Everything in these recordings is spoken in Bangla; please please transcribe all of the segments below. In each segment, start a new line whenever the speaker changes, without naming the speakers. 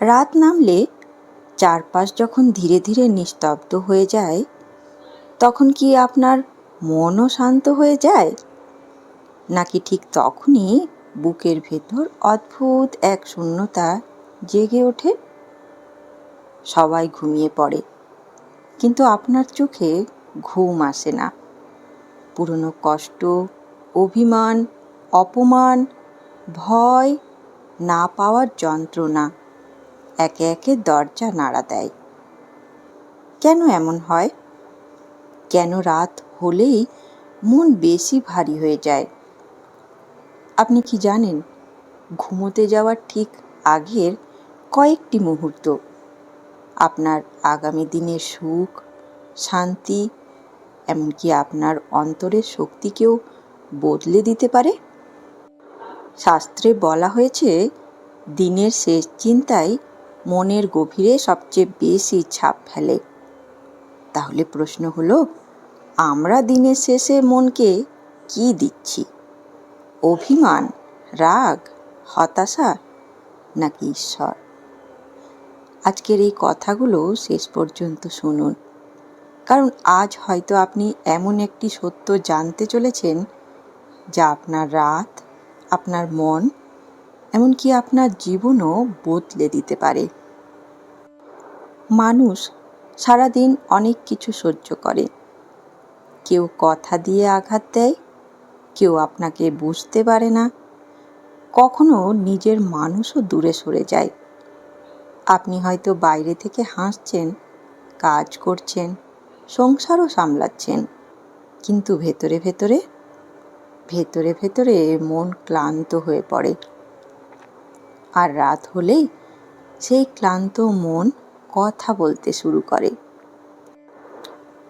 রাত নামলে চারপাশ যখন ধীরে ধীরে নিস্তব্ধ হয়ে যায়, তখন কি আপনার মনও শান্ত হয়ে যায়? নাকি ঠিক তখনই বুকের ভেতর অদ্ভুত এক শূন্যতা জেগে ওঠে? সবাই ঘুমিয়ে পড়ে, কিন্তু আপনার চোখে ঘুম আসে না। পুরনো কষ্ট, অভিমান, অপমান, ভয়, না পাওয়ার যন্ত্রণা একে একে দরজা নাড়া দেয়। কেন এমন হয়? কেন রাত হলেই মন বেশি ভারী হয়ে যায়? আপনি কি জানেন, ঘুমোতে যাওয়ার ঠিক আগের কয়েকটি মুহূর্ত আপনার আগামী দিনের সুখ, শান্তি, এমনকি আপনার অন্তরের শক্তিকেও বদলে দিতে পারে? শাস্ত্রে বলা হয়েছে, দিনের শেষ চিন্তাই মনের গভীরে সবচেয়ে বেশি ছাপ ফেলে। তাহলে প্রশ্ন হলো, আমরা দিনের শেষে মনকে কি দিচ্ছি? অভিমান, রাগ, হতাশা, নাকি ঈশ্বর? আজকের এই কথাগুলো শেষ পর্যন্ত শুনুন, কারণ আজ হয়তো আপনি এমন একটি সত্য জানতে চলেছেন যা আপনার রাত, আপনার মন, এমনকি আপনার জীবনও বদলে দিতে পারে। মানুষ সারাদিন অনেক কিছু সহ্য করে। কেউ কথা দিয়ে আঘাত দেয়, কেউ আপনাকে বুঝতে পারে না, কখনো নিজের মানুষও দূরে সরে যায়। আপনি হয়তো বাইরে থেকে হাসছেন, কাজ করছেন, সংসারও সামলাচ্ছেন, কিন্তু ভেতরে ভেতরে ভেতরে ভেতরে মন ক্লান্ত হয়ে পড়ে। আর রাত হলেই সেই ক্লান্ত মন কথা বলতে শুরু করে।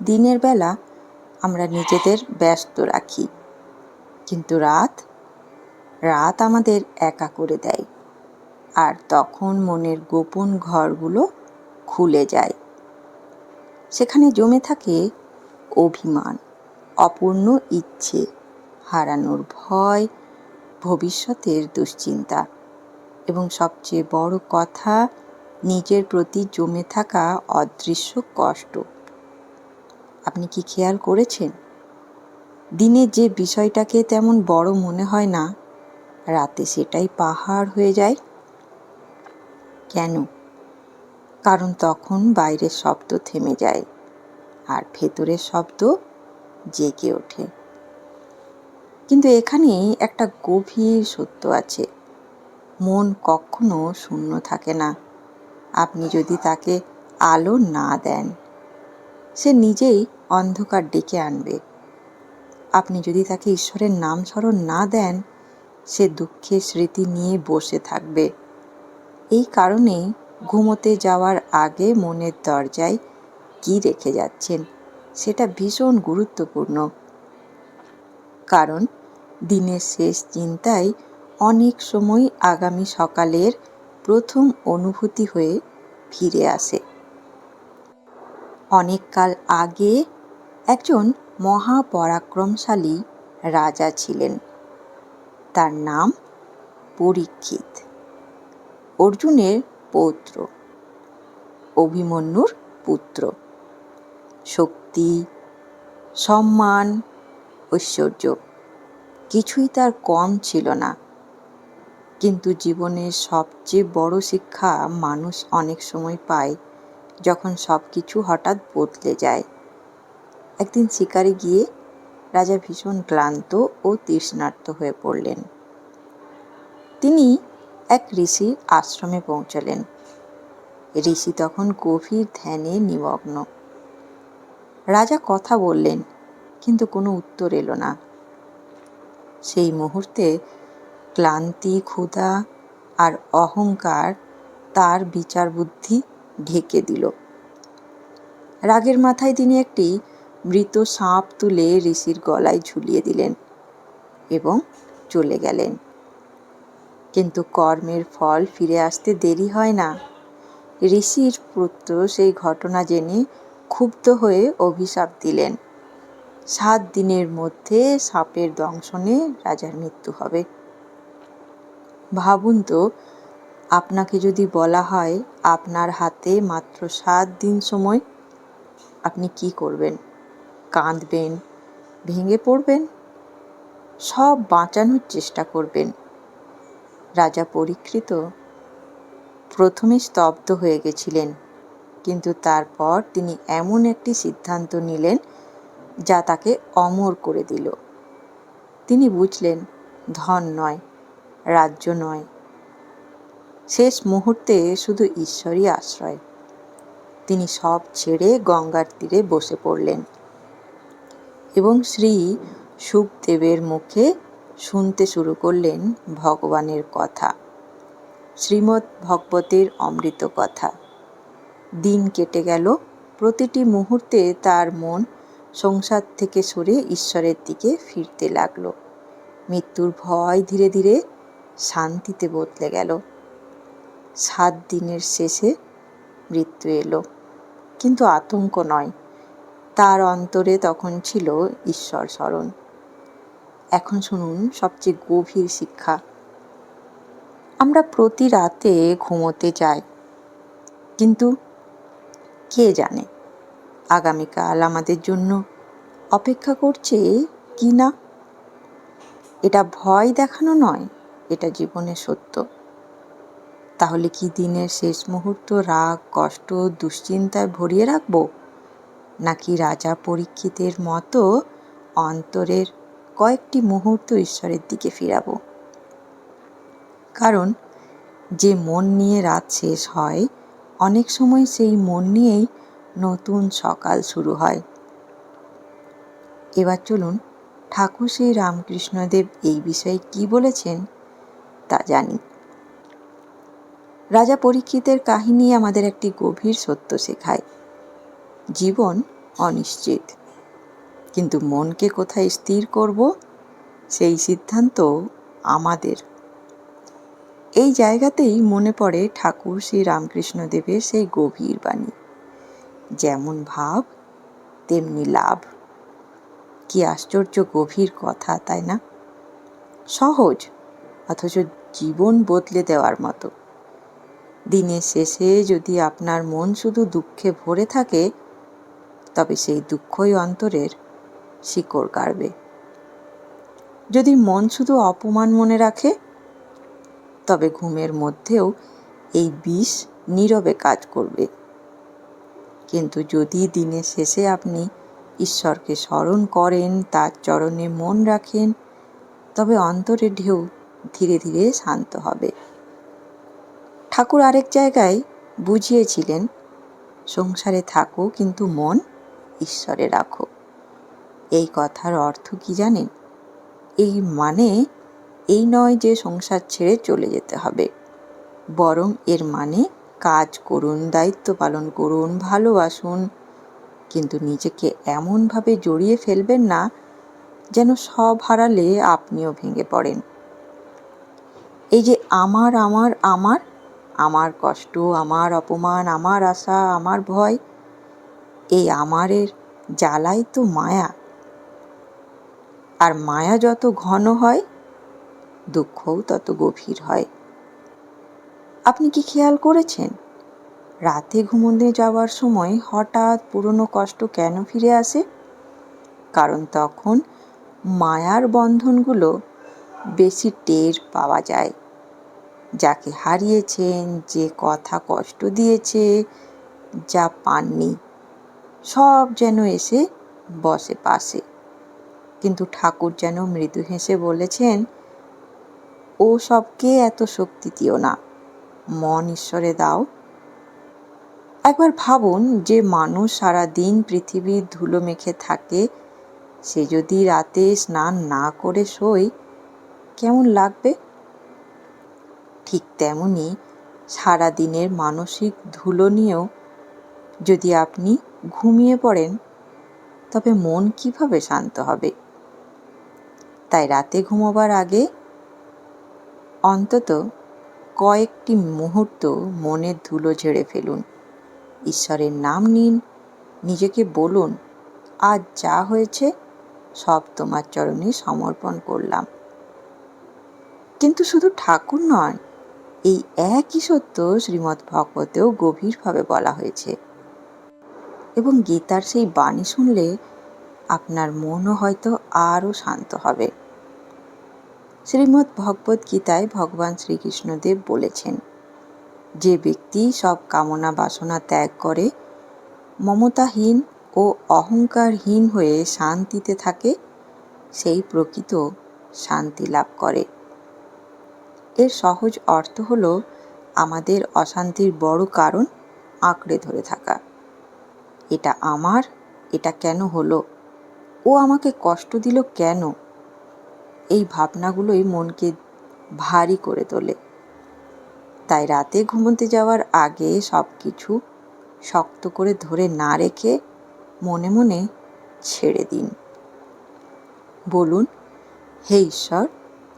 দিনের বেলা আমরা নিজেদের ব্যস্ত রাখি, কিন্তু রাত আমাদের একা করে দেয়। আর তখন মনের গোপন ঘরগুলো খুলে যায়। সেখানে জমে থাকে অভিমান, অপূর্ণ ইচ্ছে, হারানোর ভয়, ভবিষ্যতের দুশ্চিন্তা, এবং সবচেয়ে বড় কথা, নিজের প্রতি জমে থাকা অদৃশ্য কষ্ট। আপনি কি খেয়াল করেছেন, দিনে যে বিষয়টাকে তেমন বড় মনে হয় না, রাতে সেটাই পাহাড় হয়ে যায়? কেন? কারণ তখন বাইরের শব্দ থেমে যায় আর ভেতরের শব্দ জেগে ওঠে। কিন্তু এখানেই একটা গভীর সত্য আছে, মন কখনো শূন্য থাকে না। আপনি যদি তাকে আলো না দেন, সে নিজেই অন্ধকার ডেকে আনবে। আপনি যদি তাকে ঈশ্বরের নাম স্মরণ না দেন, সে দুঃখের স্মৃতি নিয়ে বসে থাকবে। এই কারণেই ঘুমোতে যাওয়ার আগে মনের দরজায় কি রেখে যাচ্ছেন সেটা ভীষণ গুরুত্বপূর্ণ। কারণ দিনের শেষ চিন্তাই অনেক সময় আগামী সকালের প্রথম অনুভূতি হয়ে ফিরে আসে। অনেক কাল আগে একজন মহাপরাক্রমশালী রাজা ছিলেন। তার নাম পরীক্ষিত, অর্জুনের পৌত্র, অভিমন্যুর পুত্র। শক্তি, সম্মান, ঐশ্বর্য কিছুই তার কম ছিল না। কিন্তু জীবনের সবচেয়ে বড় শিক্ষা মানুষ অনেক সময় পায় যখন সব কিছু হঠাৎ বদলে যায়। একদিন শিকারে গিয়ে রাজা ভীষণ ক্লান্ত ও তৃষ্ণার্ত হয়ে পড়লেন। তিনি এক ঋষির আশ্রমে পৌঁছলেন। ঋষি তখন গভীর ধ্যানে নিমগ্ন। রাজা কথা বললেন, কিন্তু কোনো উত্তর এলো না। সেই মুহূর্তে ক্লান্তি, ক্ষুধা আর অহংকার তার বিচার বুদ্ধি ঢেকে দিল। রাগের মাথায় তিনি একটি মৃত সাপ তুলে ঋষির গলায় ঝুলিয়ে দিলেন এবং চলে গেলেন। কিন্তু কর্মের ফল ফিরে আসতে দেরি হয় না। ঋষির পুত্র সেই ঘটনা জেনে ক্ষুব্ধ হয়ে অভিশাপ দিলেন, 7 দিনের মধ্যে সাপের দংশনে রাজার মৃত্যু হবে। ভাবুন তো, আপনাকে যদি বলা হয় আপনার হাতে মাত্র 7 দিন সময়, আপনি কি করবেন? কাঁদবেন, ভেঙে পড়বেন, সব বাঁচানোর চেষ্টা করবেন? রাজা পরীক্ষিত প্রথমে স্তব্ধ হয়ে গেছিলেন, কিন্তু তারপর তিনি এমন একটি সিদ্ধান্ত নিলেন যা তাকে অমর করে দিল। তিনি বুঝলেন, ধন নয়, রাজ্য নয়, শেষ মুহূর্তে শুধু ঈশ্বরই আশ্রয়। তিনি সব ছেড়ে গঙ্গার তীরে বসে পড়লেন এবং শ্রী শুকদেবের মুখে শুনতে শুরু করলেন ভগবানের কথা, শ্রীমদ্ ভগবতের অমৃত কথা। দিন কেটে গেল, প্রতিটি মুহূর্তে তার মন সংসার থেকে সরে ঈশ্বরের দিকে ফিরতে লাগল। মৃত্যুর ভয় ধীরে ধীরে শান্তিতে বদলে গেল। 7 দিনের শেষে মৃত্যু এলো, কিন্তু আতঙ্ক নয়, তার অন্তরে তখন ছিল ঈশ্বর স্মরণ। এখন শুনুন সবচেয়ে গভীর শিক্ষা। আমরা প্রতি রাতে ঘুমোতে যাই, কিন্তু কে জানে আগামীকাল আমাদের জন্য অপেক্ষা করছে কি না। এটা ভয় দেখানো নয়, এটা জীবনের সত্য। তাহলে কি দিনের শেষ মুহূর্ত রাগ, কষ্ট, দুশ্চিন্তায় ভরিয়ে রাখবো, নাকি রাজা পরীক্ষিতের মতো অন্তরের কয়েকটি মুহূর্ত ঈশ্বরের দিকে ফিরাবো? কারণ যে মন নিয়ে রাত শেষ হয়, অনেক সময় সেই মন নিয়েই নতুন সকাল শুরু হয়। এবার চলুন ঠাকুর শ্রী রামকৃষ্ণদেব এই বিষয়ে কি বলেছেন তা জানি। রাজা পরীক্ষিতের কাহিনী আমাদের একটি গভীর সত্য শেখায়। জীবন অনিশ্চিত, কিন্তু মনকে কোথায় স্থির করব সেই সিদ্ধান্ত আমাদের। এই জায়গাতেই মনে পড়ে ঠাকুর শ্রী রামকৃষ্ণদেবের সেই গভীর বাণী, যেমন ভাব তেমনি লাভ। কি আশ্চর্য গভীর কথা, তাই না? সহজ, অথচ জীবন বদলে দেওয়ার মতো। দিনের শেষে যদি আপনার মন শুধু দুঃখে ভরে থাকে, তবে সেই দুঃখই অন্তরের শিকড় গাড়বে। যদি মন শুধু অপমান মনে রাখে, তবে ঘুমের মধ্যেও এই বিষ নীরবে কাজ করবে। কিন্তু যদি দিনের শেষে আপনি ঈশ্বরকে স্মরণ করেন, তার চরণে মন রাখেন, তবে অন্তরের ঢেউ ধীরে ধীরে শান্ত হবে। ঠাকুর আরেক জায়গায় বুঝিয়েছিলেন, সংসারে থাকো কিন্তু মন ঈশ্বরে রাখো। এই কথার অর্থ কি জানেন? এই মানে এই নয় যে সংসার ছেড়ে চলে যেতে হবে, বরং এর মানে কাজ করুন, দায়িত্ব পালন করুন, ভালোবাসুন, কিন্তু নিজেকে এমনভাবে জড়িয়ে ফেলবেন না যেন সব হারালে আপনিও ভেঙে পড়েন। এই যে আমার আমার আমার আমার কষ্ট, আমার অপমান, আমার আশা, আমার ভয়, এই আমারের জ্বালাই তো মায়া। আর মায়া যত ঘন হয়, দুঃখও তত গভীর হয়। আপনি কি খেয়াল করেছেন, রাতে ঘুমোতে যাওয়ার সময় হঠাৎ পুরনো কষ্ট কেন ফিরে আসে? কারণ তখন মায়ার বন্ধনগুলো বেশি টের পাওয়া যায়। যাকে হারিয়েছেন, যে কথা কষ্ট দিয়েছে, যা পাননি, সব যেন এসে বসে পাশে। কিন্তু ঠাকুর যেন মৃদু হেসে বলেছেন, ও সবকে এত শক্তি দিও না, মন ঈশ্বরে দাও। একবার ভাবুন, যে মানুষ সারাদিন পৃথিবীর ধুলো মেখে থাকে, সে যদি রাতে স্নান না করে শোয়, কেমন লাগবে? ঠিক তেমনি সারাদিনের মানসিক ধুলো নিয়েও যদি আপনি ঘুমিয়ে পড়েন, তবে মন কিভাবে শান্ত হবে? তাই রাতে ঘুমোবার আগে অন্তত কয়েকটি মুহূর্ত মনের ধুলো ঝেড়ে ফেলুন, ঈশ্বরের নাম নিন, নিজেকে বলুন, আজ যা হয়েছে সব তোমার চরণে সমর্পণ করলাম। কিন্তু শুধু ঠাকুর নয়, এই একই সত্য শ্রীমদ্ ভগবতেও গভীরভাবে বলা হয়েছে, এবং গীতার সেই বাণী শুনলে আপনার মনও হয়তো আরও শান্ত হবে। শ্রীমদ্ ভগবত গীতায় ভগবান শ্রীকৃষ্ণদেব বলেছেন, যে ব্যক্তি সব কামনা বাসনা ত্যাগ করে মমতাহীন ও অহংকারহীন হয়ে শান্তিতে থাকে, সেই প্রকৃত শান্তি লাভ করে। এর সহজ অর্থ হল আমাদের অশান্তির বড় কারণ আঁকড়ে ধরে থাকা। এটা আমার, এটা কেন হলো, ও আমাকে কষ্ট দিল কেন, এই ভাবনাগুলোই মনকে ভারী করে তোলে। তাই রাতে ঘুমোতে যাওয়ার আগে সব কিছু শক্ত করে ধরে না রেখে মনে মনে ছেড়ে দিন। বলুন, হে ঈশ্বর,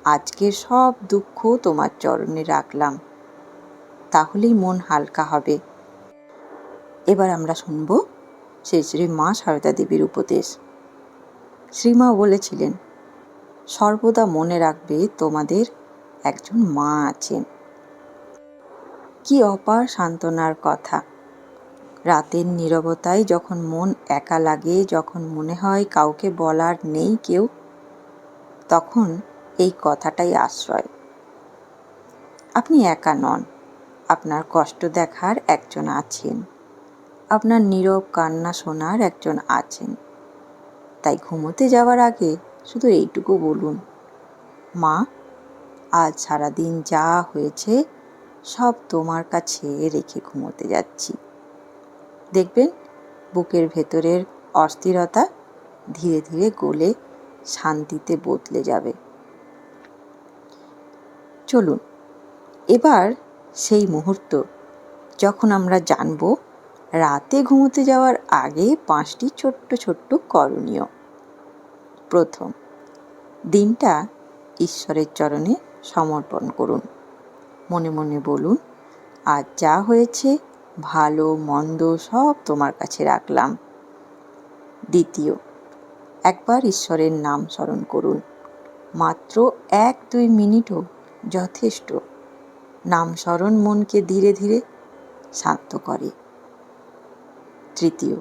আজকের সব দুঃখ তোমার চরণে রাখলাম। তাহলেই মন হালকা হবে। এবার আমরা শুনব শ্রী শ্রী মা সারদা দেবীর উপদেশ। শ্রীমা বলেছিলেন, সর্বদা মনে রাখবে তোমাদের একজন মা আছেন। কি অপার সান্ত্বনার কথা! রাতের নীরবতায় যখন মন একা লাগে, যখন মনে হয় কাউকে বলার নেই কেউ, তখন এই কথাটাই আশ্রয়। আপনি একা নন, আপনার কষ্ট দেখার একজন আছেন, আপনার নীরব কান্না শোনার একজন আছেন। তাই ঘুমোতে যাওয়ার আগে শুধু এইটুকু বলুন, মা, আজ সারাদিন যা হয়েছে সব তোমার কাছে রেখে ঘুমোতে যাচ্ছি। দেখবেন বুকের ভেতরের অস্থিরতা ধীরে ধীরে গলে শান্তিতে বদলে যাবে। চলুন এবার সেই মুহূর্ত যখন আমরা জানব রাতে ঘুমোতে যাওয়ার আগে 5টি ছোট্ট ছোট্ট করণীয়। প্রথম, দিনটা ঈশ্বরের চরণে সমর্পণ করুন। মনে মনে বলুন, আজ যা হয়েছে ভালো মন্দ সব তোমার কাছে রাখলাম। দ্বিতীয়, একবার ঈশ্বরের নাম স্মরণ করুন। মাত্র 1-2 মিনিটও যথেষ্ট। নাম স্মরণ মনকে ধীরে ধীরে শান্ত করে। তৃতীয়,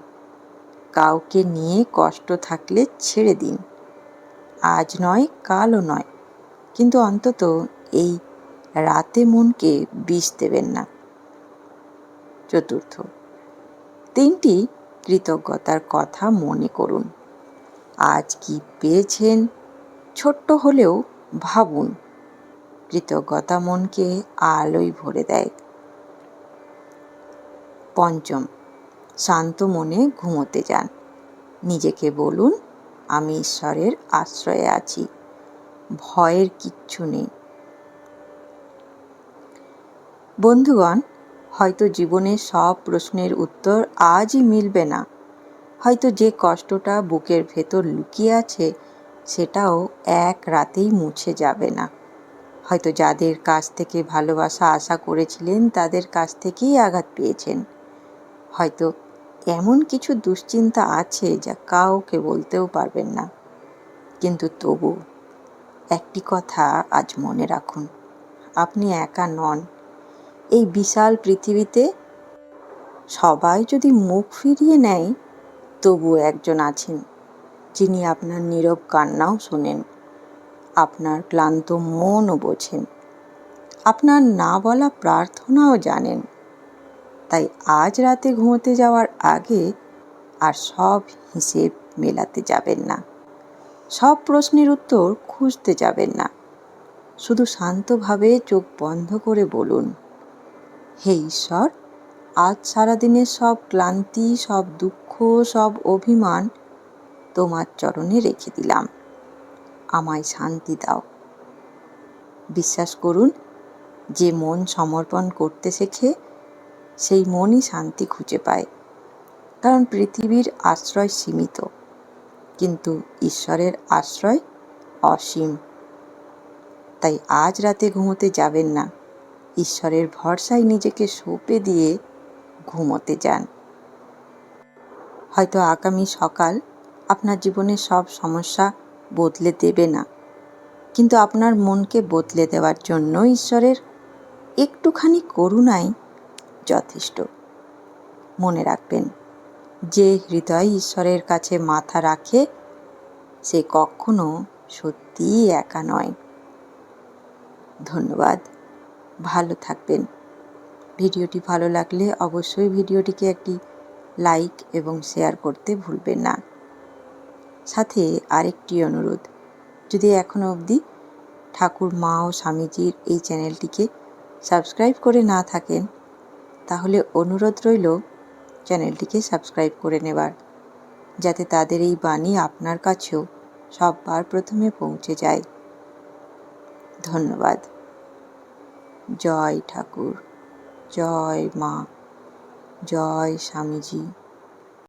কাউকে নিয়ে কষ্ট থাকলে ছেড়ে দিন। আজ নয়, কালও নয়, কিন্তু অন্তত এই রাতে মনকে বিষ দেবেন না। চতুর্থ, 3টি কৃতজ্ঞতার কথা মনে করুন। আজ কি পেয়েছেন ছোট্ট হলেও ভাবুন। কৃতজ্ঞতা মনকে আলোয় ভরে দেয়। পঞ্চম, শান্ত মনে ঘুমোতে যান। নিজেকে বলুন, আমি ঈশ্বরের আশ্রয়ে আছি, ভয়ের কিচ্ছু নেই। বন্ধুগণ, হয়তো জীবনের সব প্রশ্নের উত্তর আজই মিলবে না। হয়তো যে কষ্টটা বুকের ভেতর লুকিয়ে আছে সেটাও এক রাতেই মুছে যাবে না। হয়তো যাদের কাছ থেকে ভালোবাসা আশা করেছিলেন তাদের কাছ থেকেই আঘাত পেয়েছেন। হয়তো এমন কিছু দুশ্চিন্তা আছে যা কাউকে বলতেও পারবেন না। কিন্তু তবু একটি কথা আজ মনে রাখুন, আপনি একা নন। এই বিশাল পৃথিবীতে সবাই যদি মুখ ফিরিয়ে নেয়, তবুও একজন আছেন যিনি আপনার নীরব কান্নাও শোনেন, আপনার ক্লান্ত মনও বোঝেন, আপনার না বলা প্রার্থনাও জানেন। তাই আজ রাতে ঘুমোতে যাওয়ার আগে আর সব হিসেব মেলাতে যাবেন না, সব প্রশ্নের উত্তর খুঁজতে যাবেন না। শুধু শান্তভাবে চোখ বন্ধ করে বলুন, হে ঈশ্বর, আজ সারাদিনের সব ক্লান্তি, সব দুঃখ, সব অভিমান তোমার চরণে রেখে দিলাম। আমায় শান্তি দাও। বিশ্বাস করুন, যে মন সমর্পণ করতে শেখে সেই মনই শান্তি খুঁজে পায়। কারণ পৃথিবীর আশ্রয় সীমিত, কিন্তু ঈশ্বরের আশ্রয় অসীম। তাই আজ রাতে ঘুমোতে যাবেন না, ঈশ্বরের ভরসায় নিজেকে সঁপে দিয়ে ঘুমোতে যান। হয়তো আগামী সকাল আপনার জীবনের সব সমস্যা বদলে দেবে না, কিন্তু আপনার মনকে বদলে দেওয়ার জন্য ঈশ্বরের একটুখানি করুণাই যথেষ্ট। মনে রাখবেন, যে হৃদয় ঈশ্বরের কাছে মাথা রাখে সে কখনো সত্যিই একা নয়। ধন্যবাদ। ভালো থাকবেন। ভিডিওটি ভালো লাগলে অবশ্যই ভিডিওটিকে একটি লাইক এবং শেয়ার করতে ভুলবেন না। সাথে আরেকটি অনুরোধ, যদি এখনও অবধি ঠাকুর মা ও স্বামীজির এই চ্যানেলটিকে সাবস্ক্রাইব করে না থাকেন, তাহলে অনুরোধ রইল চ্যানেলটিকে সাবস্ক্রাইব করে নেবার, যাতে তাদের এই বাণী আপনার কাছেও সবার প্রথমে পৌঁছে যায়। ধন্যবাদ। জয় ঠাকুর, জয় মা, জয় স্বামীজি।